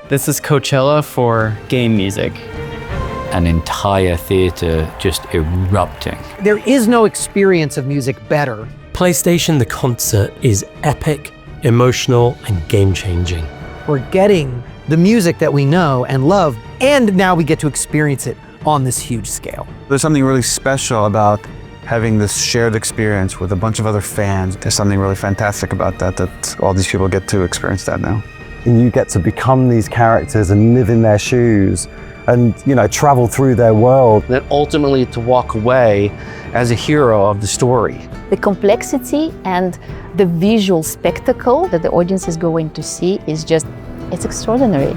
This is Coachella for game music. An entire theater just erupting. There is no experience of music better. PlayStation the concert is epic, emotional, and game-changing. We're getting the music that we know and love, and now we get to experience it on this huge scale. There's something really special about having this shared experience with a bunch of other fans. There's something really fantastic about that all these people get to experience that now. And you get to become these characters and live in their shoes and, travel through their world. Then ultimately to walk away as a hero of the story. The complexity and the visual spectacle that the audience is going to see is just, it's extraordinary.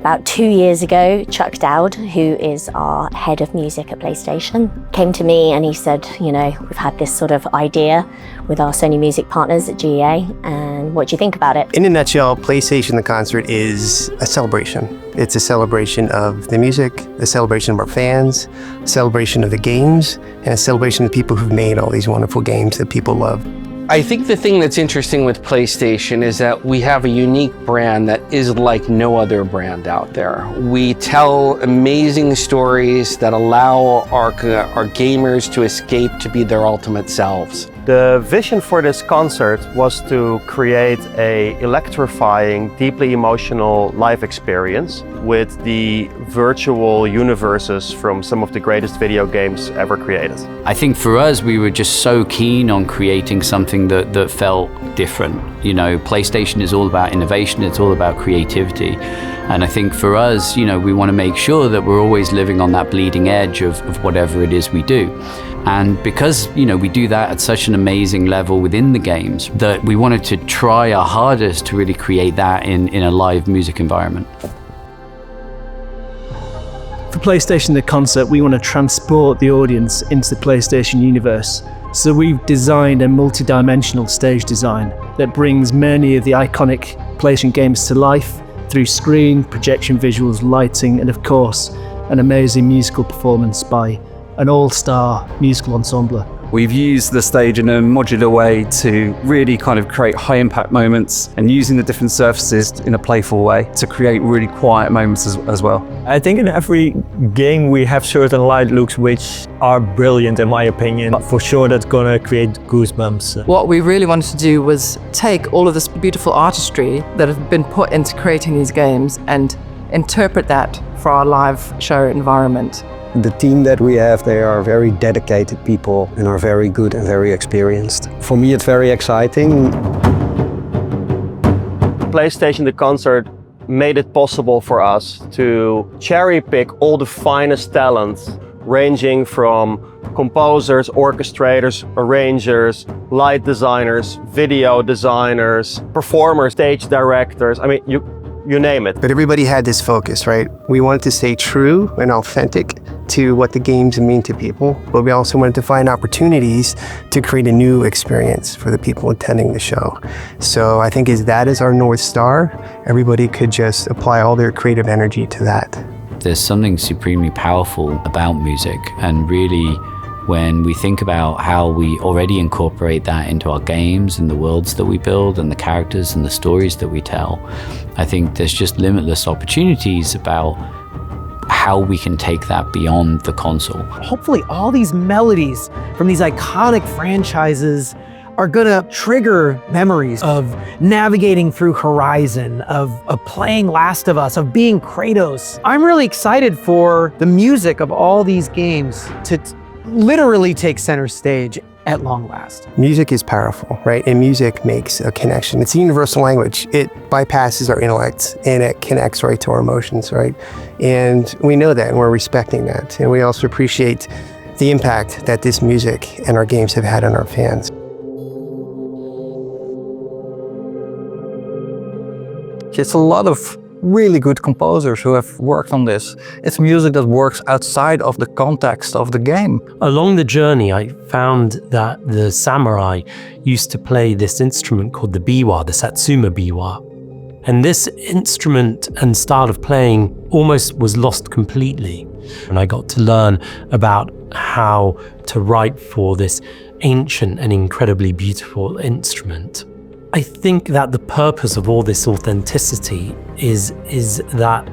About 2 years ago, Chuck Dowd, who is our head of music at PlayStation, came to me and he said, we've had this sort of idea with our Sony music partners at GEA, and what do you think about it? In a nutshell, PlayStation the concert is a celebration. It's a celebration of the music, a celebration of our fans, a celebration of the games, and a celebration of the people who've made all these wonderful games that people love. I think the thing that's interesting with PlayStation is that we have a unique brand that is like no other brand out there. We tell amazing stories that allow our gamers to escape to be their ultimate selves. The vision for this concert was to create an electrifying, deeply emotional live experience with the virtual universes from some of the greatest video games ever created. I think for us, we were just so keen on creating something that felt different. PlayStation is all about innovation, it's all about creativity. And I think for us, we want to make sure that we're always living on that bleeding edge of whatever it is we do. And because, we do that at such an amazing level within the games, that we wanted to try our hardest to really create that in a live music environment. For PlayStation the concert, we want to transport the audience into the PlayStation universe. So we've designed a multi-dimensional stage design that brings many of the iconic PlayStation games to life through screen, projection visuals, lighting, and of course, an amazing musical performance by an all-star musical ensemble. We've used the stage in a modular way to really kind of create high-impact moments and using the different surfaces in a playful way to create really quiet moments as well. I think in every game we have certain light looks which are brilliant in my opinion, but for sure that's gonna create goosebumps. What we really wanted to do was take all of this beautiful artistry that have been put into creating these games and interpret that for our live show environment. The team that we have, they are very dedicated people and are very good and very experienced. For me, it's very exciting. PlayStation the concert made it possible for us to cherry pick all the finest talents, ranging from composers, orchestrators, arrangers, light designers, video designers, performers, stage directors. I mean, you name it. But everybody had this focus, right? We wanted to stay true and authentic to what the games mean to people, but we also wanted to find opportunities to create a new experience for the people attending the show. So I think that is our North Star. Everybody could just apply all their creative energy to that. There's something supremely powerful about music, and really when we think about how we already incorporate that into our games and the worlds that we build and the characters and the stories that we tell, I think there's just limitless opportunities about how we can take that beyond the console. Hopefully all these melodies from these iconic franchises are gonna trigger memories of navigating through Horizon, of playing Last of Us, of being Kratos. I'm really excited for the music of all these games to literally take center stage at long last. Music is powerful, right? And music makes a connection. It's a universal language. It bypasses our intellect and it connects right to our emotions, right? And we know that and we're respecting that. And we also appreciate the impact that this music and our games have had on our fans. It's a lot of really good composers who have worked on this. It's music that works outside of the context of the game. Along the journey, I found that the samurai used to play this instrument called the biwa, the Satsuma biwa. And this instrument and style of playing almost was lost completely. And I got to learn about how to write for this ancient and incredibly beautiful instrument. I think that the purpose of all this authenticity is that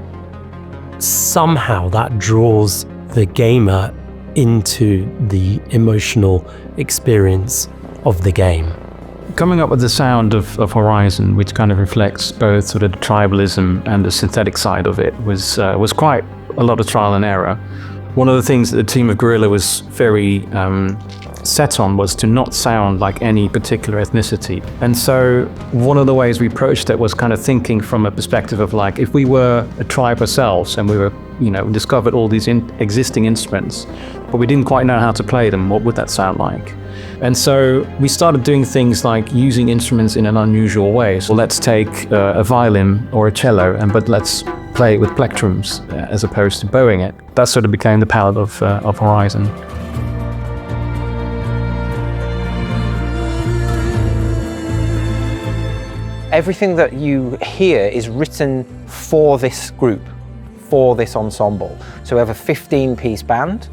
somehow that draws the gamer into the emotional experience of the game. Coming up with the sound of Horizon, which kind of reflects both sort of the tribalism and the synthetic side of it, was quite a lot of trial and error. One of the things that the team of Guerrilla was very set on was to not sound like any particular ethnicity. And so one of the ways we approached it was kind of thinking from a perspective of like, if we were a tribe ourselves and we were, discovered all these existing instruments, but we didn't quite know how to play them, what would that sound like? And so we started doing things like using instruments in an unusual way. So let's take a violin or a cello, but let's play it with plectrums as opposed to bowing it. That sort of became the palette of Horizon. Everything that you hear is written for this group, for this ensemble. So we have a 15-piece band,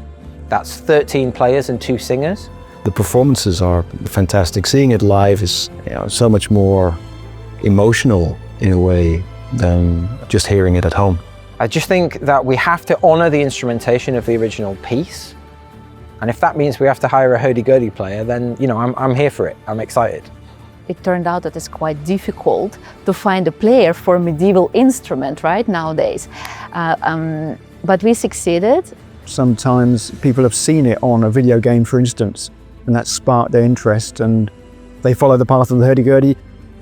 that's 13 players and 2 singers. The performances are fantastic. Seeing it live is so much more emotional in a way than just hearing it at home. I just think that we have to honor the instrumentation of the original piece. And if that means we have to hire a hurdy-gurdy player, then I'm here for it, I'm excited. It turned out that it's quite difficult to find a player for a medieval instrument, right, nowadays. But we succeeded. Sometimes people have seen it on a video game, for instance, and that sparked their interest and they follow the path of the hurdy-gurdy.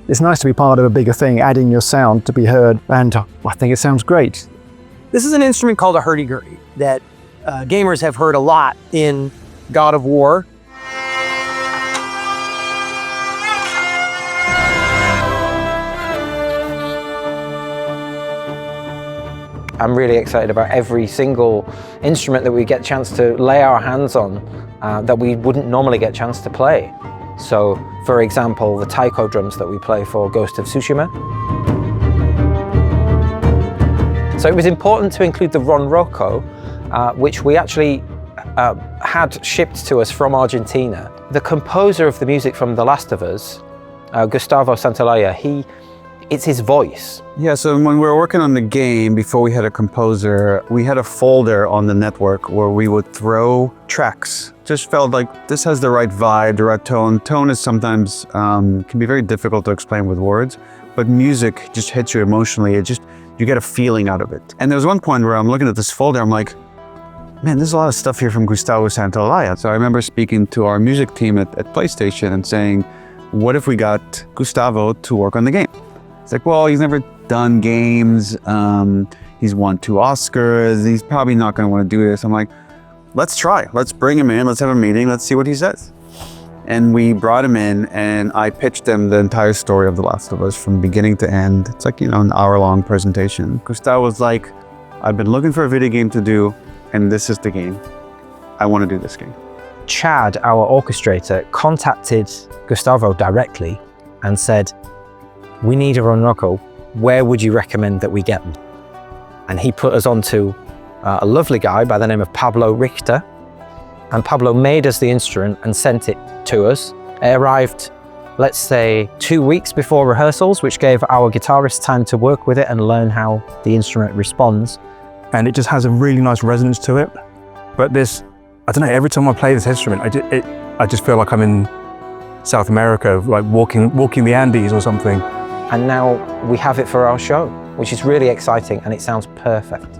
It's nice to be part of a bigger thing, adding your sound to be heard, and I think it sounds great. This is an instrument called a hurdy-gurdy that gamers have heard a lot in God of War. I'm really excited about every single instrument that we get a chance to lay our hands on that we wouldn't normally get a chance to play. So, for example, the taiko drums that we play for Ghost of Tsushima. So it was important to include the ronroco, which we actually had shipped to us from Argentina. The composer of the music from The Last of Us, Gustavo Santaolalla, it's his voice. Yeah, so when we were working on the game, before we had a composer, we had a folder on the network where we would throw tracks. Just felt like this has the right vibe, the right tone. Tone is sometimes, can be very difficult to explain with words, but music just hits you emotionally. You get a feeling out of it. And there was one point where I'm looking at this folder, I'm like, man, there's a lot of stuff here from Gustavo Santaolalla. So I remember speaking to our music team at PlayStation and saying, what if we got Gustavo to work on the game? It's like, well, he's never done games. He's won 2 Oscars. He's probably not going to want to do this. I'm like, let's try. Let's bring him in. Let's have a meeting. Let's see what he says. And we brought him in and I pitched him the entire story of The Last of Us from beginning to end. It's like, an hour-long presentation. Gustavo was like, I've been looking for a video game to do, and this is the game. I want to do this game. Chad, our orchestrator, contacted Gustavo directly and said, we need a ronroco. Where would you recommend that we get them? And he put us onto a lovely guy by the name of Pablo Richter. And Pablo made us the instrument and sent it to us. It arrived, let's say, 2 weeks before rehearsals, which gave our guitarist time to work with it and learn how the instrument responds. And it just has a really nice resonance to it. But I don't know, every time I play this instrument, I just feel like I'm in South America, like walking the Andes or something. And now we have it for our show, which is really exciting, and it sounds perfect.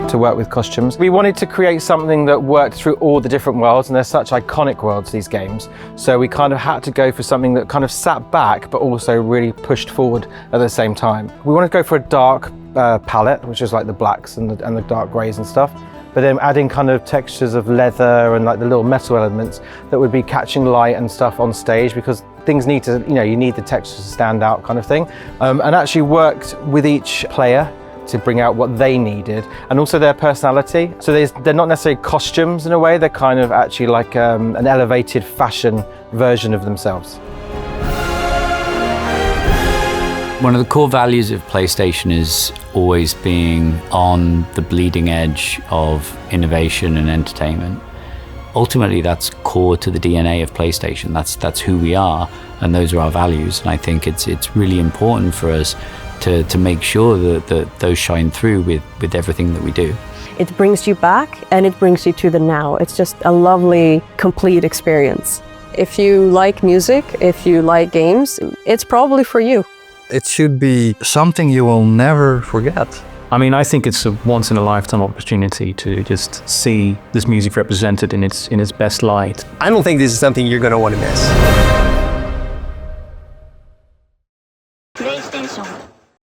To work with costumes. We wanted to create something that worked through all the different worlds, and they're such iconic worlds, these games. So we kind of had to go for something that kind of sat back, but also really pushed forward at the same time. We wanted to go for a dark palette, which is like the blacks and the dark greys and stuff. But then adding kind of textures of leather and like the little metal elements that would be catching light and stuff on stage, because things need to, you need the textures to stand out kind of thing. And actually worked with each player to bring out what they needed and also their personality. So they're not necessarily costumes in a way, they're kind of actually like an elevated fashion version of themselves. One of the core values of PlayStation is always being on the bleeding edge of innovation and entertainment. Ultimately, that's core to the DNA of PlayStation. That's who we are, and those are our values. And I think it's really important for us to make sure that those shine through with everything that we do. It brings you back and it brings you to the now. It's just a lovely, complete experience. If you like music, if you like games, it's probably for you. It should be something you will never forget. I mean, I think it's a once-in-a-lifetime opportunity to just see this music represented in its best light. I don't think this is something you're going to want to miss.